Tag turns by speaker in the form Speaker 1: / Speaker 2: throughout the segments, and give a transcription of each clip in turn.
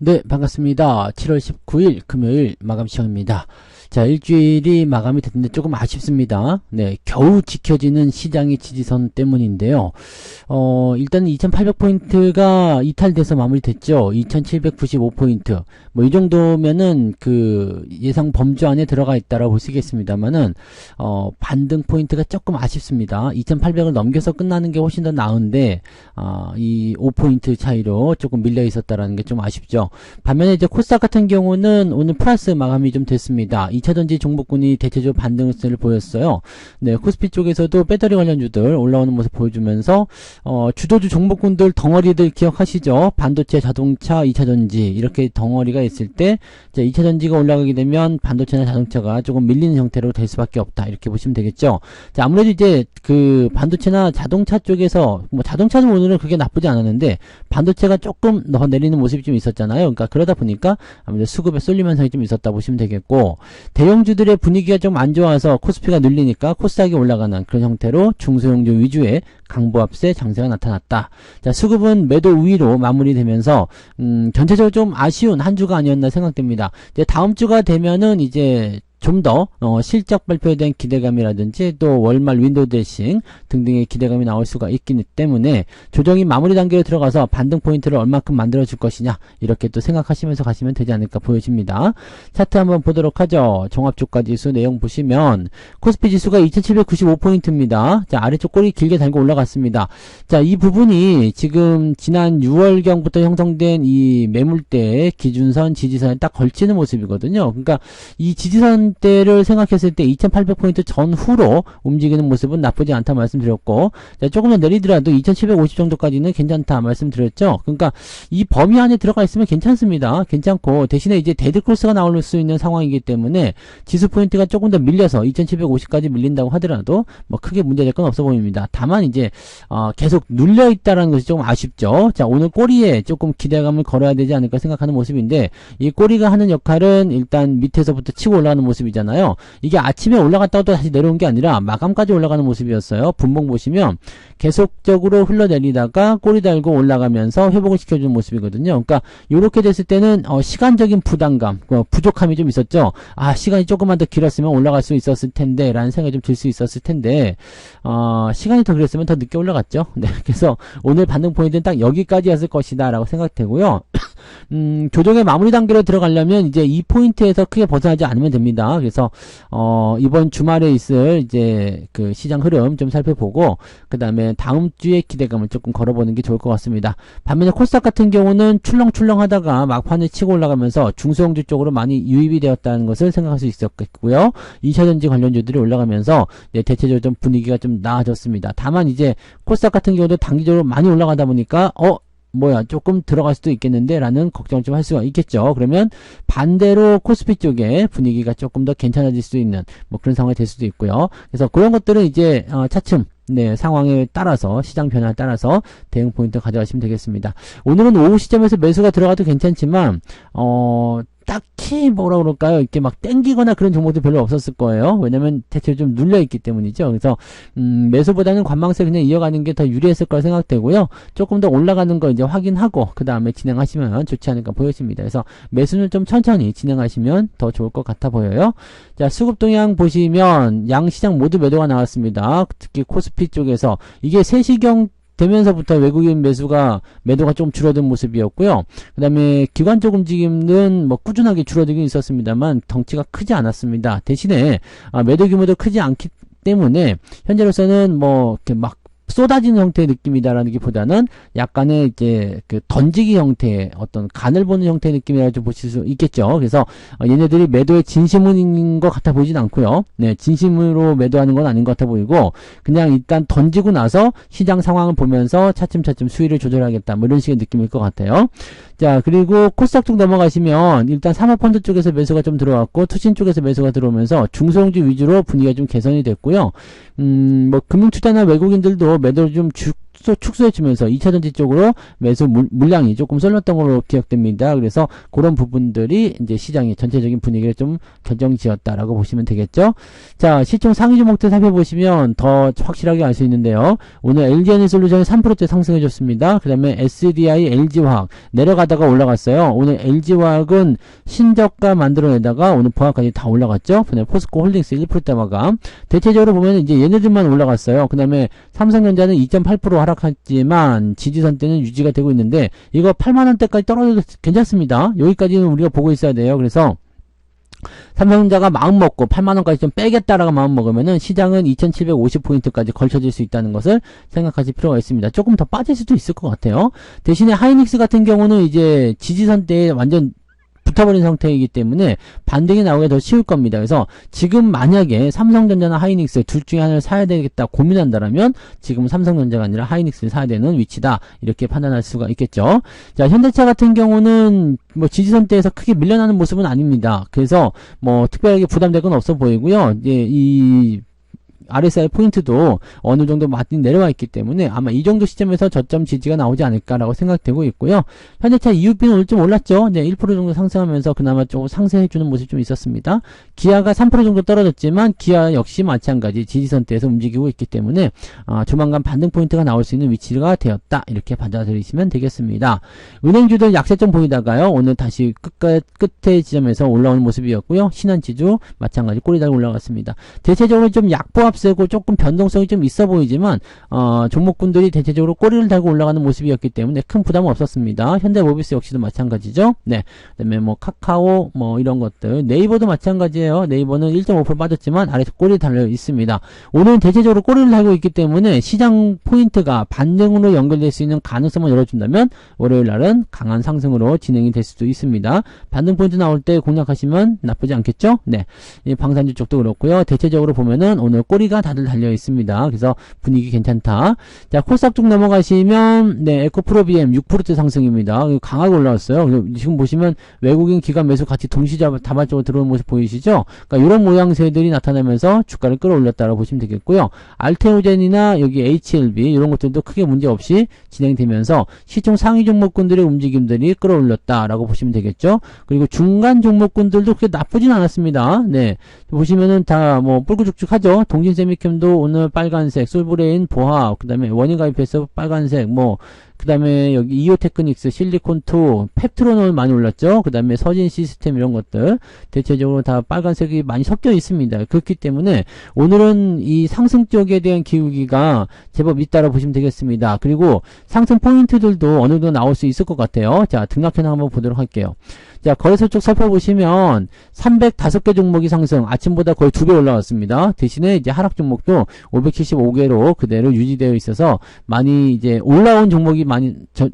Speaker 1: 네, 반갑습니다. 7월 19일 금요일 마감 시간입니다. 자, 일주일이 마감이 됐는데 조금 아쉽습니다. 네, 겨우 지켜지는 시장의 지지선 때문인데요. 일단 2800포인트가 이탈돼서 마무리됐죠. 2795포인트. 뭐, 이 정도면은 그 예상 범주 안에 들어가 있다라고 볼 수 있겠습니다만은, 반등 포인트가 조금 아쉽습니다. 2800을 넘겨서 끝나는 게 훨씬 더 나은데, 이 5포인트 차이로 조금 밀려 있었다라는 게 좀 아쉽죠. 반면에 이제 코스닥 같은 경우는 오늘 플러스 마감이 좀 됐습니다. 2차전지 종목군이 대체적으로 반등을 보였어요. 네, 코스피 쪽에서도 배터리 관련주들 올라오는 모습 보여주면서 주도주 종목군들 덩어리들 기억하시죠? 반도체, 자동차, 2차전지 이렇게 덩어리가 있을 때 이제 2차전지가 올라가게 되면 반도체나 자동차가 조금 밀리는 형태로 될 수밖에 없다. 이렇게 보시면 되겠죠. 자, 아무래도 이제 그 반도체나 자동차 쪽에서 뭐 자동차는 오늘은 그게 나쁘지 않았는데 반도체가 조금 더 내리는 모습이 좀 있었잖아요. 그러니까 그러다 보니까 아무래도 수급에 쏠림 현상이 좀 있었다 보시면 되겠고, 대형주들의 분위기가 좀 안 좋아서 코스피가 눌리니까 코스닥이 올라가는 그런 형태로 중소형주 위주의 강보합세 장세가 나타났다. 자, 수급은 매도 우위로 마무리되면서 전체적으로 좀 아쉬운 한 주가 아니었나 생각됩니다. 이제 다음 주가 되면은 이제 좀 더 실적 발표에 대한 기대감이라든지 또 월말 윈도우 드레싱 등등의 기대감이 나올 수가 있기 때문에 조정이 마무리 단계로 들어가서 반등 포인트를 얼마큼 만들어 줄 것이냐 이렇게 또 생각하시면서 가시면 되지 않을까 보여집니다. 차트 한번 보도록 하죠. 종합주가지수 내용 보시면 코스피 지수가 2795포인트입니다. 자, 아래쪽 꼬리 길게 달고 올라갔습니다. 자, 이 부분이 지금 지난 6월경부터 형성된 이 매물대의 기준선 지지선에 딱 걸치는 모습이거든요. 그러니까 이 지지선 때를 생각했을 때 2800포인트 전후로 움직이는 모습은 나쁘지 않다 말씀드렸고, 자, 조금 더 내리더라도 2750 정도까지는 괜찮다 말씀드렸죠. 그러니까 이 범위 안에 들어가 있으면 괜찮습니다. 괜찮고, 대신에 이제 데드크로스가 나올 수 있는 상황이기 때문에 지수 포인트가 조금 더 밀려서 2750까지 밀린다고 하더라도 뭐 크게 문제될 건 없어 보입니다. 다만 이제 계속 눌려 있다라는 것이 조금 아쉽죠. 자, 오늘 꼬리에 조금 기대감을 걸어야 되지 않을까 생각하는 모습인데, 이 꼬리가 하는 역할은 일단 밑에서부터 치고 올라가는 모습이잖아요. 이게 아침에 올라갔다가 또 다시 내려온 게 아니라 마감까지 올라가는 모습이었어요. 분봉 보시면 계속적으로 흘러내리다가 꼬리 달고 올라가면서 회복을 시켜주는 모습이거든요. 그러니까 이렇게 됐을 때는 시간적인 부담감, 부족함이 좀 있었죠. 아, 시간이 조금만 더 길었으면 올라갈 수 있었을 텐데 라는 생각이 좀 들 수 있었을 텐데, 시간이 더 길었으면 더 늦게 올라갔죠. 네, 그래서 오늘 반등 포인트는 딱 여기까지였을 것이다 라고 생각되고요. 조정의 마무리 단계로 들어가려면 이제 이 포인트에서 크게 벗어나지 않으면 됩니다. 그래서 이번 주말에 있을 이제 그 시장 흐름 좀 살펴보고, 그 다음에 다음 주에 기대감을 조금 걸어보는 게 좋을 것 같습니다. 반면에 코스닥 같은 경우는 출렁출렁 하다가 막판에 치고 올라가면서 중소형주 쪽으로 많이 유입이 되었다는 것을 생각할 수 있었겠고요. 2차전지 관련주들이 올라가면서 대체적으로 좀 분위기가 좀 나아졌습니다. 다만 이제 코스닥 같은 경우도 단기적으로 많이 올라가다 보니까 뭐야, 조금 들어갈 수도 있겠는데 라는 걱정을 좀 할 수가 있겠죠. 그러면 반대로 코스피 쪽에 분위기가 조금 더 괜찮아질 수 있는 뭐 그런 상황이 될 수도 있고요. 그래서 그런 것들은 이제 차츰 상황에 따라서, 시장 변화에 따라서 대응 포인트 가져가시면 되겠습니다. 오늘은 오후 시점에서 매수가 들어가도 괜찮지만 딱히 뭐라 그럴까요? 이렇게 막 땡기거나 그런 종목도 별로 없었을 거예요. 왜냐면 대체로 좀 눌려있기 때문이죠. 그래서 매수보다는 관망세 그냥 이어가는 게 더 유리했을 거라 생각되고요. 조금 더 올라가는 거 이제 확인하고 그 다음에 진행하시면 좋지 않을까 보여집니다. 그래서 매수는 좀 천천히 진행하시면 더 좋을 것 같아 보여요. 자, 수급 동향 보시면 양 시장 모두 매도가 나왔습니다. 특히 코스피 쪽에서 이게 3시경 되면서부터 외국인 매도가 좀 줄어든 모습이었고요. 그 다음에 기관 쪽 움직임은 뭐 꾸준하게 줄어들긴 있었습니다만 덩치가 크지 않았습니다. 대신에 매도 규모도 크지 않기 때문에 현재로서는 뭐 이렇게 막 쏟아지는 형태의 느낌이다라는 기보다는 약간의 이제 그 던지기 형태의 어떤 간을 보는 형태의 느낌이라고 좀 보실 수 있겠죠. 그래서 얘네들이 매도에 진심인 것 같아 보이진 않고요. 네, 진심으로 매도하는 건 아닌 것 같아 보이고, 그냥 일단 던지고 나서 시장 상황을 보면서 차츰차츰 수위를 조절하겠다, 뭐 이런 식의 느낌일 것 같아요. 자, 그리고 코스닥 쪽 넘어가시면 일단 사모펀드 쪽에서 매수가 좀 들어왔고 투신 쪽에서 매수가 들어오면서 중소형주 위주로 분위기가 좀 개선이 됐고요. 뭐 금융투자나 외국인들도 매도를 좀 축소해주면서 2차전지 쪽으로 매수 물량이 조금 쏠렸던 걸로 기억됩니다. 그래서 그런 부분들이 이제 시장의 전체적인 분위기를 좀 결정지었다라고 보시면 되겠죠. 자, 시총 상위 종목들 살펴보시면 더 확실하게 알 수 있는데요. 오늘 LG에너지솔루션이 3%대 상승해줬습니다. 그 다음에 SDI, LG화학 내려가다가 올라갔어요. 오늘 LG화학은 신저가 만들어내다가 오늘 보합까지 다 올라갔죠. 그다음에 포스코홀딩스 1%대 마감. 대체적으로 보면 이제 얘네들만 올라갔어요. 그 다음에 삼성전자는 2.8% 하락했지만 지지선 때는 유지가 되고 있는데 이거 8만원대까지 떨어져도 괜찮습니다. 여기까지는 우리가 보고 있어야 돼요. 그래서 삼성전자가 마음먹고 8만원까지 좀 빼겠다라고 마음먹으면은 시장은 2750포인트까지 걸쳐질 수 있다는 것을 생각하실 필요가 있습니다. 조금 더 빠질 수도 있을 것 같아요. 대신에 하이닉스 같은 경우는 이제 지지선 때에 완전 붙어버린 상태이기 때문에 반등이 나오기가 더 쉬울 겁니다. 그래서 지금 만약에 삼성전자나 하이닉스 둘 중에 하나를 사야 되겠다 고민한다라면 지금 삼성전자가 아니라 하이닉스를 사야 되는 위치다. 이렇게 판단할 수가 있겠죠. 자, 현대차 같은 경우는 뭐 지지선대에서 크게 밀려나는 모습은 아닙니다. 그래서 뭐 특별하게 부담될 건 없어 보이고요. 이제 이 RSI 포인트도 어느 정도 많이 내려와 있기 때문에 아마 이 정도 시점에서 저점 지지가 나오지 않을까라고 생각되고 있고요. 현대차 EUP는 오늘 좀 올랐죠. 네, 1% 정도 상승하면서 그나마 조금 상승해주는 모습이 좀 있었습니다. 기아가 3% 정도 떨어졌지만 기아 역시 마찬가지 지지선대에서 움직이고 있기 때문에 조만간 반등 포인트가 나올 수 있는 위치가 되었다. 이렇게 받아들이시면 되겠습니다. 은행주들 약세점 보이다가요. 오늘 다시 끝에 지점에서 올라오는 모습이었고요. 신한지주 마찬가지 꼬리 달고 올라갔습니다. 대체적으로 좀 약보합 세고 조금 변동성이 좀 있어 보이지만 종목군들이 대체적으로 꼬리를 달고 올라가는 모습이었기 때문에 큰 부담은 없었습니다. 현대모비스 역시도 마찬가지죠. 네, 그다음에 뭐 카카오 뭐 이런 것들, 네이버도 마찬가지예요. 네이버는 1.5% 빠졌지만 아래에서 꼬리 달려 있습니다. 오늘은 대체적으로 꼬리를 달고 있기 때문에 시장 포인트가 반등으로 연결될 수 있는 가능성을 열어준다면 월요일 날은 강한 상승으로 진행이 될 수도 있습니다. 반등 포인트 나올 때 공략하시면 나쁘지 않겠죠? 네, 이 방산주 쪽도 그렇고요. 대체적으로 보면은 오늘 꼬리가 다들 달려 있습니다. 그래서 분위기 괜찮다. 자, 코스닥 쪽 넘어가시면 네, 에코프로비엠 6%대 상승입니다. 강하게 올라왔어요. 지금 보시면 외국인 기관 매수 같이 동시다발적으로 들어오는 모습 보이시죠? 그러니까 이런 모양새들이 나타나면서 주가를 끌어올렸다고 보시면 되겠고요. 알테오젠이나 여기 HLB 이런 것들도 크게 문제 없이 진행되면서 시총 상위 종목군들의 움직임들이 끌어올렸다라고 보시면 되겠죠. 그리고 중간 종목군들도 그렇게 나쁘진 않았습니다. 네, 보시면은 다 뭐 뿔구죽죽하죠. 동진세미캠도 오늘 빨간색, 솔브레인, 보합, 그 다음에 원인가입해서 빨간색, 뭐 그 다음에 여기 이오테크닉스, 실리콘2, 펩트론을 많이 올랐죠. 그 다음에 서진 시스템 이런 것들 대체적으로 다 빨간색이 많이 섞여 있습니다. 그렇기 때문에 오늘은 이 상승 쪽에 대한 기울기가 제법 있다고 보시면 되겠습니다. 그리고 상승 포인트들도 어느 정도 나올 수 있을 것 같아요. 자, 등락해나 한번 보도록 할게요. 자, 거래소 쪽 살펴보시면 305개 종목이 상승, 아침보다 거의 2배 올라왔습니다. 대신에 이제 하락 종목도 575개로 그대로 유지되어 있어서 많이 이제 올라온 종목이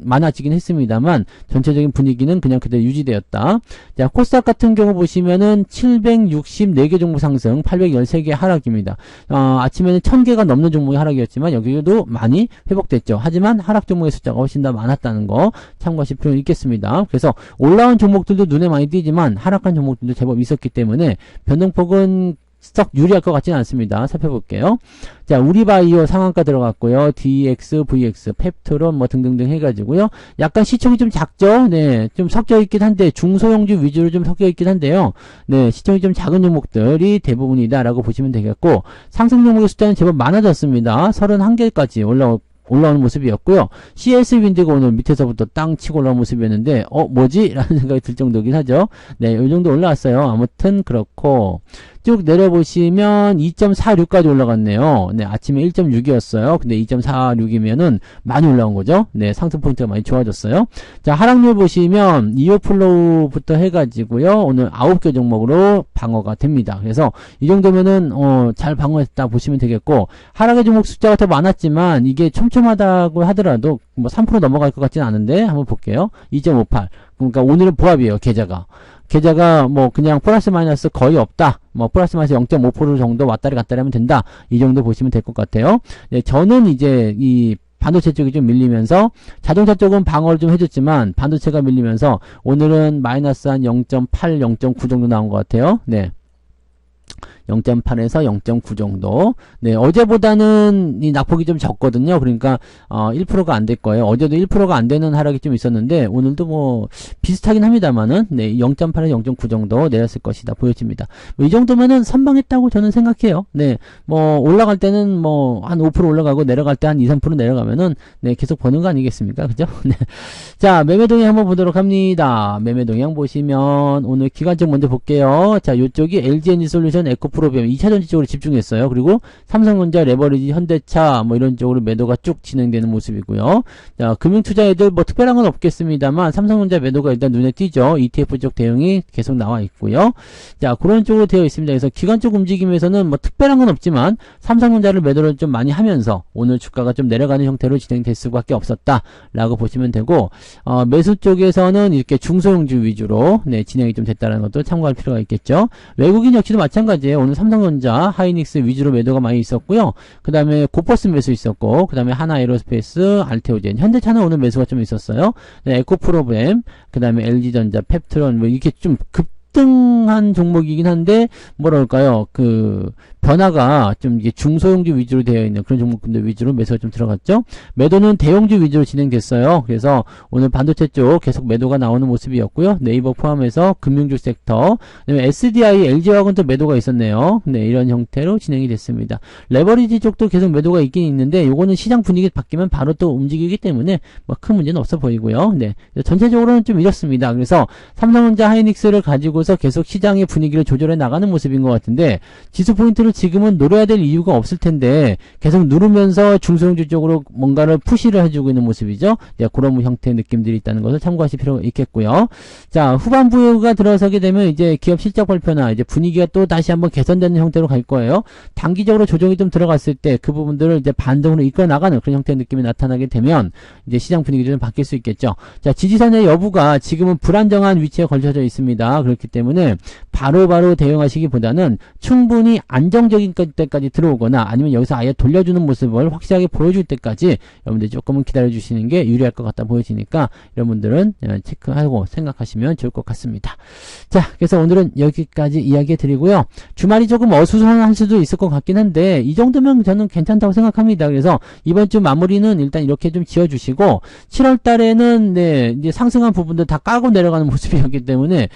Speaker 1: 많아지긴 했습니다만 전체적인 분위기는 그냥 그대로 유지되었다. 자, 코스닥 같은 경우 보시면은 764개 종목 상승, 813개 하락입니다. 아침에는 1000개가 넘는 종목이 하락이었지만 여기도 많이 회복됐죠. 하지만 하락 종목의 숫자가 훨씬 더 많았다는 거 참고하실 필요는 있겠습니다. 그래서 올라온 종목들도 눈에 많이 띄지만 하락한 종목들도 제법 있었기 때문에 변동폭은 썩 유리할 것 같지는 않습니다. 살펴볼게요. 자, 우리바이오 상한가 들어갔고요. DX, VX, 펩트론 뭐 등등등 해가지고요. 약간 시총이 좀 작죠? 네, 좀 섞여 있긴 한데 중소형주 위주로 좀 섞여 있긴 한데요. 네, 시총이 좀 작은 종목들이 대부분이다라고 보시면 되겠고 상승 종목의 숫자는 제법 많아졌습니다. 31개까지 올라오는 모습이었고요. CS-윈드가 오늘 밑에서부터 땅 치고 올라온 모습이었는데 뭐지? 라는 생각이 들 정도긴 하죠. 네, 이 정도 올라왔어요. 아무튼 그렇고 쭉 내려보시면 2.46까지 올라갔네요. 네, 아침에 1.6이었어요. 근데 2.46이면은 많이 올라온 거죠. 네, 상승 포인트가 많이 좋아졌어요. 자, 하락률 보시면 이어플로우부터 해가지고요. 오늘 9개 종목으로 방어가 됩니다. 그래서 이 정도면은 잘 방어했다 보시면 되겠고 하락의 종목 숫자가 더 많았지만 이게 촘촘하다고 하더라도 뭐 3% 넘어갈 것 같지는 않은데 한번 볼게요. 2.58. 그러니까 오늘은 보합이에요. 계좌가 뭐 그냥 플러스 마이너스 거의 없다. 뭐 플러스 마이너스 0.5% 정도 왔다리 갔다리 하면 된다. 이 정도 보시면 될 것 같아요. 네, 저는 이제 이 반도체 쪽이 좀 밀리면서 자동차 쪽은 방어를 좀 해줬지만 반도체가 밀리면서 오늘은 마이너스 한 0.8, 0.9 정도 나온 것 같아요. 네. 0.8에서 0.9 정도. 네, 어제보다는 이 낙폭이 좀 적거든요. 그러니까 1%가 안 될 거예요. 어제도 1%가 안 되는 하락이 좀 있었는데 오늘도 뭐 비슷하긴 합니다만은 네, 0.8에서 0.9 정도 내렸을 것이다 보여집니다. 뭐 이 정도면은 선방했다고 저는 생각해요. 네, 뭐 올라갈 때는 뭐 한 5% 올라가고 내려갈 때 한 2, 3% 내려가면은 네, 계속 버는 거 아니겠습니까? 그죠? 네. 자, 매매 동향 한번 보도록 합니다. 매매 동향 보시면 오늘 기관적 먼저 볼게요. 자, 요쪽이 LG에너지솔루션, 에코프로비움 2차전지 쪽으로 집중했어요. 그리고 삼성전자, 레버리지, 현대차 뭐 이런 쪽으로 매도가 쭉 진행되는 모습이고요. 자, 금융투자애들 뭐 특별한 건 없겠습니다만 삼성전자 매도가 일단 눈에 띄죠. ETF 쪽 대응이 계속 나와 있고요. 자, 그런 쪽으로 되어 있습니다. 그래서 기관적 움직임에서는 뭐 특별한 건 없지만 삼성전자를 매도를 좀 많이 하면서 오늘 주가가 좀 내려가는 형태로 진행될 수밖에 없었다라고 보시면 되고, 매수 쪽에서는 이렇게 중소형주 위주로 네, 진행이 좀 됐다는 것도 참고할 필요가 있겠죠. 외국인 역시도 마찬가지예요. 오늘 삼성전자, 하이닉스 위주로 매도가 많이 있었고요. 그 다음에 고퍼스 매수 있었고, 그 다음에 하나에로스페이스, 알테오젠, 현대차는 오늘 매수가 좀 있었어요. 네, 에코프로그램, 그 다음에 LG전자, 펩트론 뭐 이렇게 좀 급등한 종목이긴 한데 뭐랄까요, 변화가 좀 이게 중소형주 위주로 되어 있는 그런 종목들 위주로 매수가 좀 들어갔죠. 매도는 대형주 위주로 진행됐어요. 그래서 오늘 반도체 쪽 계속 매도가 나오는 모습이었고요. 네이버 포함해서 금융주 섹터, 그다음에 SDI, LG화학은 매도가 있었네요. 네, 이런 형태로 진행이 됐습니다. 레버리지 쪽도 계속 매도가 있긴 있는데 요거는 시장 분위기 바뀌면 바로 또 움직이기 때문에 뭐 큰 문제는 없어 보이고요. 네, 전체적으로는 좀 이렇습니다. 그래서 삼성전자, 하이닉스를 가지고서 계속 시장의 분위기를 조절해 나가는 모습인 것 같은데 지수 포인트를 지금은 노려야 될 이유가 없을 텐데 계속 누르면서 중소형주 쪽으로 뭔가를 푸시를 해주고 있는 모습이죠. 네, 그런 형태의 느낌들이 있다는 것을 참고하실 필요가 있겠고요. 자, 후반부가 들어서게 되면 이제 기업 실적 발표나 이제 분위기가 또 다시 한번 개선되는 형태로 갈 거예요. 단기적으로 조정이 좀 들어갔을 때 그 부분들을 이제 반등으로 이끌어 나가는 그런 형태의 느낌이 나타나게 되면 이제 시장 분위기도 좀 바뀔 수 있겠죠. 자, 지지선의 여부가 지금은 불안정한 위치에 걸쳐져 있습니다. 그렇기 때문에 바로바로 대응하시기보다는 충분히 안정적인 때까지 들어오거나 아니면 여기서 아예 돌려주는 모습을 확실하게 보여줄 때까지 여러분들이 조금은 기다려주시는 게 유리할 것 같다 보여지니까 여러분들은 체크하고 생각하시면 좋을 것 같습니다. 자, 그래서 오늘은 여기까지 이야기 드리고요. 주말이 조금 어수선할 수도 있을 것 같긴 한데 이 정도면 저는 괜찮다고 생각합니다. 그래서 이번 주 마무리는 일단 이렇게 좀 지어주시고 7월 달에는 네, 이제 상승한 부분들 다 까고 내려가는 모습이었기 때문에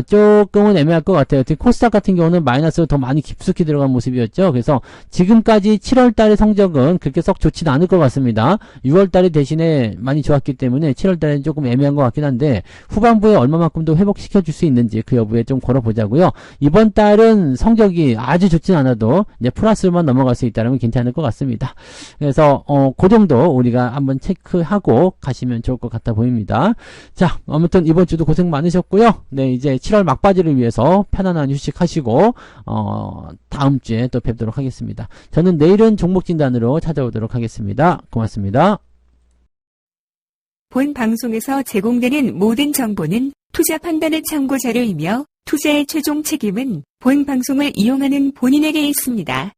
Speaker 1: 조금은 애매할 것 같아요. 특히 코스닥 같은 경우는 마이너스로 더 많이 깊숙이 들어간 모습이었죠. 그래서 지금까지 7월 달의 성적은 그렇게 썩 좋지는 않을 것 같습니다. 6월 달에 대신에 많이 좋았기 때문에 7월 달에는 조금 애매한 것 같긴 한데 후반부에 얼마만큼 더 회복시켜 줄 수 있는지 그 여부에 좀 걸어보자고요. 이번 달은 성적이 아주 좋진 않아도 이제 플러스로만 넘어갈 수 있다면 괜찮을 것 같습니다. 그래서 그 정도 우리가 한번 체크하고 가시면 좋을 것 같아 보입니다. 자, 아무튼 이번 주도 고생 많으셨고요. 네, 이제 7월 막바지를 위해서 편안한 휴식하시고 다음 주에 또 뵙도록 하겠습니다. 저는 내일은 종목 진단으로 찾아오도록 하겠습니다. 고맙습니다.
Speaker 2: 본 방송에서 제공되는 모든 정보는 투자 판단의 참고 자료이며 투자의 최종 책임은 본 방송을 이용하는 본인에게 있습니다.